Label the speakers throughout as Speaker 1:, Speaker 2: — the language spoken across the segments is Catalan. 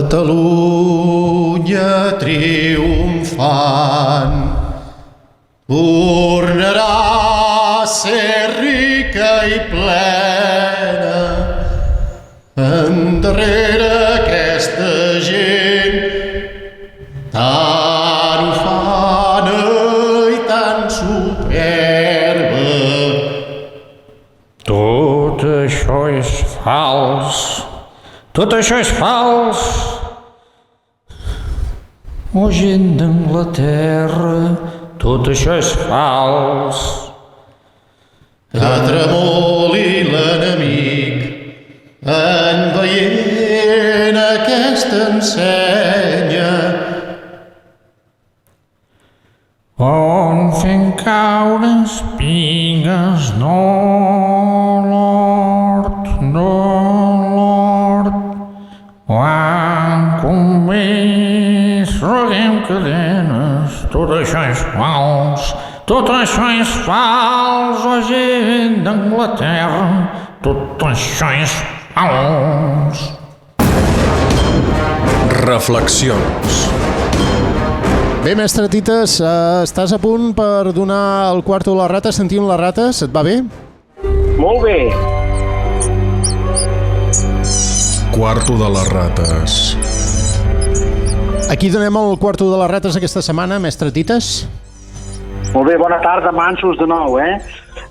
Speaker 1: Catalunya triomfant tornarà a ser rica i plena. Endarrere aquesta gent tan ufana i tan superba.
Speaker 2: Tot això és fals. Tot això és fals. Oh, gent d'Anglaterra, tot això és fals.
Speaker 1: Que tremoli l'enemic en veient aquesta ensenya.
Speaker 2: On fent caure espigues quan convé roguem cadenes. Tot això és fals, tot això és fals, oh gent d'Anglaterra, tot això és fals.
Speaker 3: Reflexions.
Speaker 1: Bé, mestre Tites, estàs a punt per donar el quarto de les rates? Sentim les rates, et va bé?
Speaker 4: Molt bé.
Speaker 3: Quarto de les rates.
Speaker 1: Aquí donem el quarto de les rates aquesta setmana, mestre Tites.
Speaker 4: Molt bé, bona tarda, mansos de nou,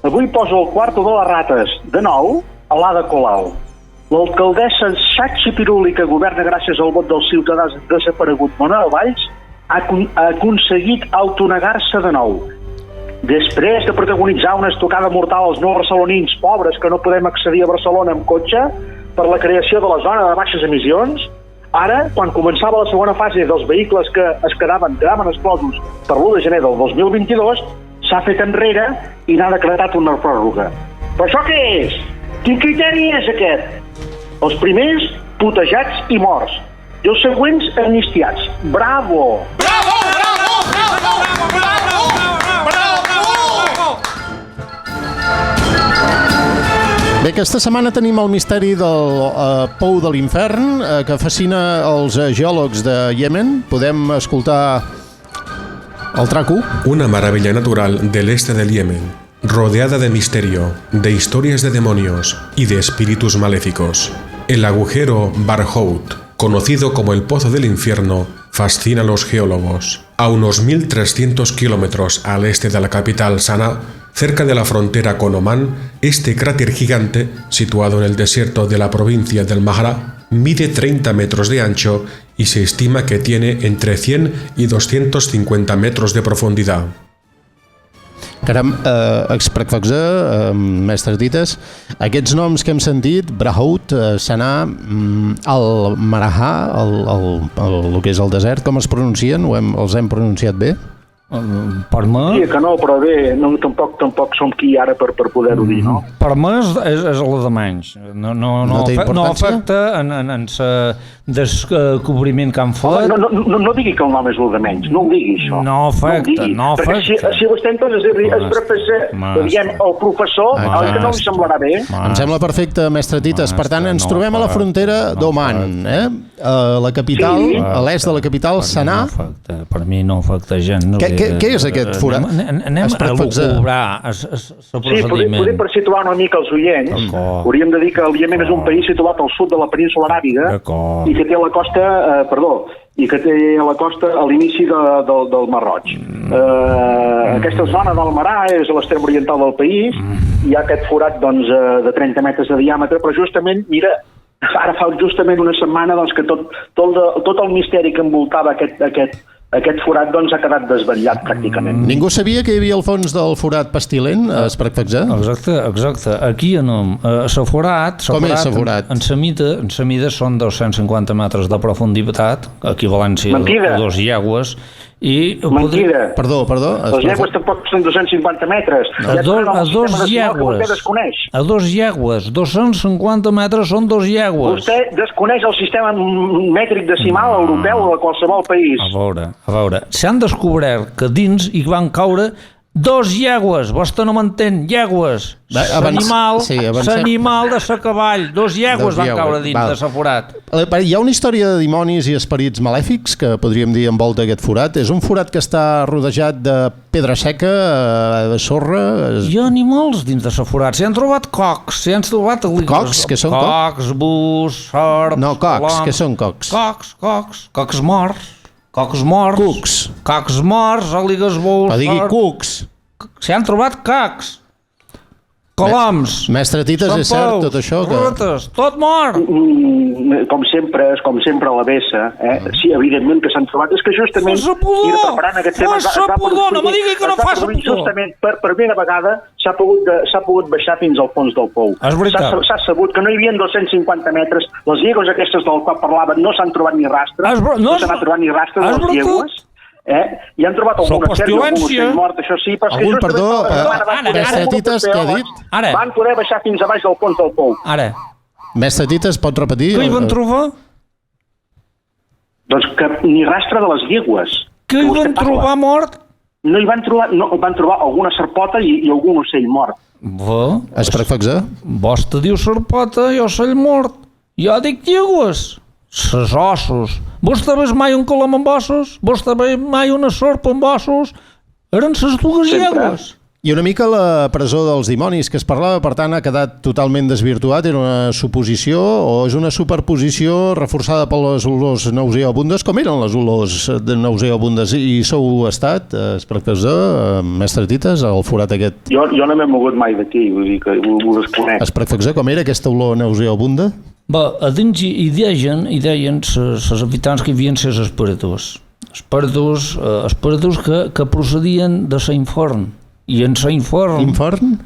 Speaker 4: Avui poso el quarto de les rates, de nou, a l'Ada Colau. L'alcaldessa Xatxa Piruli, que governa gràcies al vot dels ciutadans desaparegut Manuel Valls, ha aconseguit autonegar-se de nou. Després de protagonitzar una estocada mortal als nous barcelonins pobres que no podem accedir a Barcelona amb cotxe per la creació de la zona de baixes emissions, ara, quan començava la segona fase dels vehicles que es quedaven exclosos per l'1 de gener del 2022, s'ha fet enrere i n'ha decretat una pròrroga. Però això què és? Quin criteri és aquest? Els primers, putejats i morts. I els següents, amnistiats. Bravo!
Speaker 5: Bravo, bravo, bravo, bravo, bravo, bravo!
Speaker 1: Bé, aquesta setmana tenim el misteri del pou de l'infern que fascina els geòlegs de Iemen. Podem escoltar el traco.
Speaker 3: Una maravilla natural del este del Yemen, rodeada de misterio, de historias de demonios y de espíritus maléficos. El agujero Barhout, conocido como el Pozo del Infierno, fascina a los geólogos. A unos 1.300 kilómetros al este de la capital Sanaa, cerca de la frontera con Omán, este cráter gigante, situado en el desierto de la provincia del Mahrá, mide 30 metros de ancho y se estima que tiene entre 100 y 250 metros de profundidad.
Speaker 1: Caram, exprefecte, mestre Tites, aquests noms que hem sentit, Brahout, Sanaa, el Marahà, el que és el desert, com es pronuncien? Els hem pronunciat bé?
Speaker 2: Per mi...
Speaker 4: Sí, que no, però bé, no, tampoc som qui ara per poder-ho dir, no?
Speaker 2: Per mi és el de menys. No afecta en el descobriment que han fet.
Speaker 4: No digui que el nom és el de menys, no ho digui, això.
Speaker 2: No afecta.
Speaker 4: Perquè si vostè entonces és professor, diguem, el professor, oi que no li semblarà bé?
Speaker 1: Em sembla perfecte, mestre Tites. Per tant, ens trobem a la frontera d'Oman, a la capital, a l'est de la capital, Sanaa.
Speaker 2: Per mi no afecta gent.
Speaker 1: Què és aquest forat?
Speaker 2: Anem a lucubrar el procediment.
Speaker 4: Sí, per situar una mica els oients, hauríem de dir que el Iemen és un país situat al sud de la península aràbiga i que té la costa, a l'inici del Mar Roig. Aquesta zona del Marà és a l'extrem oriental del país, hi ha aquest forat de 30 metres de diàmetre, però justament, mira, ara fa justament una setmana que tot el misteri que envoltava aquest forat ha quedat desvetllat pràcticament.
Speaker 1: Ningú sabia que hi havia al fons del forat pestilent, Esprefecte?
Speaker 2: Exacte. Aquí anem. Forat,
Speaker 1: com és el forat?
Speaker 2: En sa mida són 250 metres de profunditat, equivalència a 2 llegües.
Speaker 4: Mentida.
Speaker 1: Perdó.
Speaker 4: Les llegües tampoc són 250 metres.
Speaker 2: A 2 llegües. 250 metres són 2 llegües.
Speaker 4: Vostè desconeix el sistema mètric decimal europeu de qualsevol país.
Speaker 2: A veure. S'han descobert que dins hi van caure 2 llegües, vostè no m'entén, llegües. L'animal de sa cavall, 2 llegües van caure dins de sa forat.
Speaker 1: Hi ha una història de dimonis i esperits malèfics que podríem dir envolta aquest forat. És un forat que està rodejat de pedra seca, de sorra...
Speaker 2: Hi ha animals dins de sa forat. S'hi han trobat cocs, s'hi han trobat...
Speaker 1: Cocs? Què són cocs?
Speaker 2: Cocs, bús, serps...
Speaker 1: No, cocs. Què són cocs?
Speaker 2: Cocs morts. Cocs morts. Cocs morts, àligues bous...
Speaker 1: Però digui cucs.
Speaker 2: S'hi han trobat cocs. Coloms.
Speaker 1: Mestre Tites, és cert tot això?
Speaker 2: Rates, tot mort.
Speaker 4: Com sempre a la vessa, sí, evidentment que s'han trobat. És que justament...
Speaker 2: Fa pudor, no me digui que no fa pudor.
Speaker 4: Justament per primera vegada s'ha pogut baixar fins al fons del pou.
Speaker 2: És veritat.
Speaker 4: S'ha sabut que no hi havia 250 metres. Les llegües aquestes del qual parlaven no s'han trobat ni rastre. No s'han trobat ni rastre de les llegües. I han trobat alguna certa mort, això sí, però és que
Speaker 1: Mestre Tites, què ha dit?
Speaker 4: Van poder baixar fins a baix del fons del pou.
Speaker 2: Ara.
Speaker 1: Mestre Tites, pot repetir?
Speaker 2: Què hi van trobar?
Speaker 4: Doncs que ni rastre de les llegües.
Speaker 2: Què hi van trobar mort?
Speaker 4: No hi van trobar alguna serpota i algun ocell mort.
Speaker 1: És perfecte.
Speaker 2: Vostè diu serpota i ocell mort. Jo dic llegües. Ses ossos. Vostè ha vist mai un colom amb ossos? Vostè ha vist mai una sorp amb ossos? Eren ses 2 llegües.
Speaker 1: I una mica la presó dels dimonis que es parlava, per tant, ha quedat totalment desvirtuat. Era una suposició o és una superposició reforçada per les olors nauseabundes? Com eren les olors nauseabundes? I sou estat, Espracfesor, Mestre Tites, al forat aquest?
Speaker 4: Jo no m'he mogut mai d'aquí, vull dir que ho desconec.
Speaker 1: Espracfesor, com era aquesta olor nauseabunda?
Speaker 2: Bé, a dins hi deien els habitants que hi havia ses espíritus. Espíritus que procedien de l'infern. I en l'infern...
Speaker 1: Infern?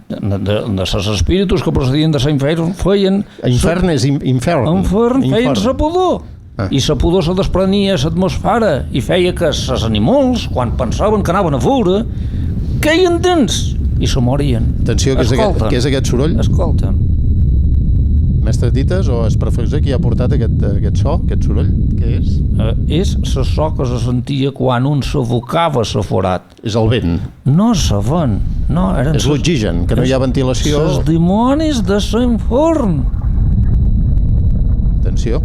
Speaker 2: De ses espíritus que procedien de l'infern feien...
Speaker 1: Infern és infern.
Speaker 2: Infern feien sa pudor. I sa pudor se desprenia a l'atmosfera i feia que els animals, quan pensaven que anaven a veure, queien dins i se morien.
Speaker 1: Atenció, què és aquest soroll?
Speaker 2: Escolten.
Speaker 1: Mestre Tites o Espracfesor, qui ha portat aquest so, aquest soroll? Què és?
Speaker 2: És la so que se sentia quan un s'abocava a la forat.
Speaker 1: És el vent?
Speaker 2: No se ven. No,
Speaker 1: és l'oxigen, que no hi ha ventilació.
Speaker 2: Els dimonis de l'infern.
Speaker 1: Atenció.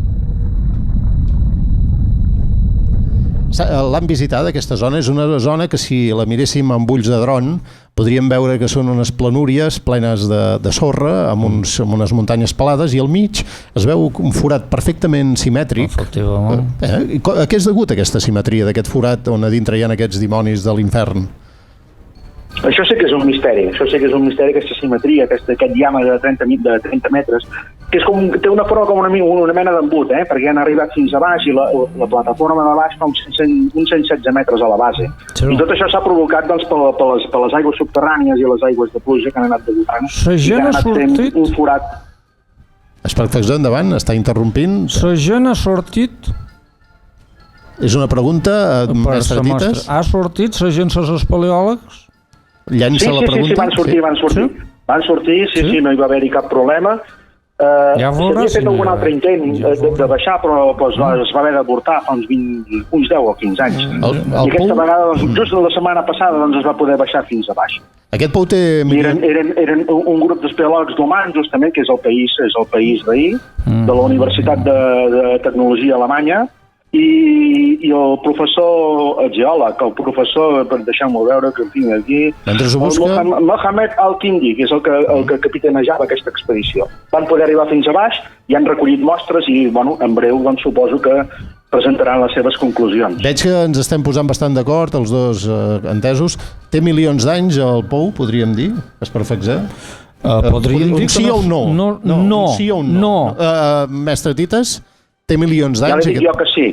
Speaker 1: L'han visitat, aquesta zona? És una zona que si la miréssim amb ulls de dron podríem veure que són unes planúries plenes de sorra amb unes muntanyes pelades i al mig es veu un forat perfectament simètric.
Speaker 2: Efectivament.
Speaker 1: A què és degut aquesta simetria d'aquest forat on a dintre hi ha aquests dimonis de l'infern?
Speaker 4: Això sí que és un misteri, aquesta simetria, aquest diàmetre de 30 metres, que és té una forma com una mena d'embut, perquè han arribat fins a baix i la plataforma de baix fa uns 116 metres a la base. Sí. I tot això s'ha provocat per les aigües subterrànies i les aigües de pluja que han anat debutant.
Speaker 2: La gent ha sortit...
Speaker 4: Un forat.
Speaker 1: Espracfesor, endavant, està interrompint.
Speaker 2: La gent ha sortit...
Speaker 1: És una pregunta, Mestre Tites?
Speaker 2: Ha sortit la gent, els espeleòlegs?
Speaker 1: Llança la pregunta?
Speaker 4: Sí, van sortir. Van sortir, sí, no hi va haver-hi cap problema. S'havia fet algun altre intent de baixar, però es va haver d'avortar fa uns 10 o 15 anys. I aquesta vegada, just la setmana passada, es va poder baixar fins a baix.
Speaker 1: Aquest pou té...
Speaker 4: Eren un grup d'espeleòlegs d'humans, justament, que és el país d'ahir, de la Universitat de Tecnologia Alemanya, i el professor, el geòleg, deixeu-m'ho veure que el tinc aquí, Mohamed Al-Kindi, que és el que capitanejava aquesta expedició. Van poder arribar fins a baix i han recollit mostres i, en breu, suposo que presentaran les seves conclusions.
Speaker 1: Veig que ens estem posant bastant d'acord, els dos entesos. Té milions d'anys el pou, podríem dir? És perfecte?
Speaker 2: Podríem dir que
Speaker 1: sí o no?
Speaker 2: No.
Speaker 1: Sí o no? Mestre Tites? Té milions d'anys?
Speaker 4: Ja li dic jo que sí,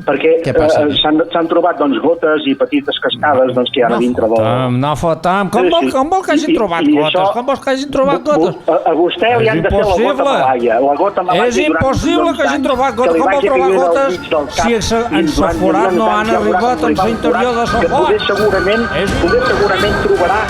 Speaker 4: perquè s'han trobat gotes i petites cascades que hi ha a dintre del...
Speaker 2: No fotem, com vol que hagin trobat gotes? Com vols que hagin trobat gotes?
Speaker 4: A vostè li han de fer la gota malaia.
Speaker 2: És impossible que hagin trobat gotes. Com vol trobar gotes si en la forat no han arribat en l'interior de la font?
Speaker 4: Poder segurament trobarà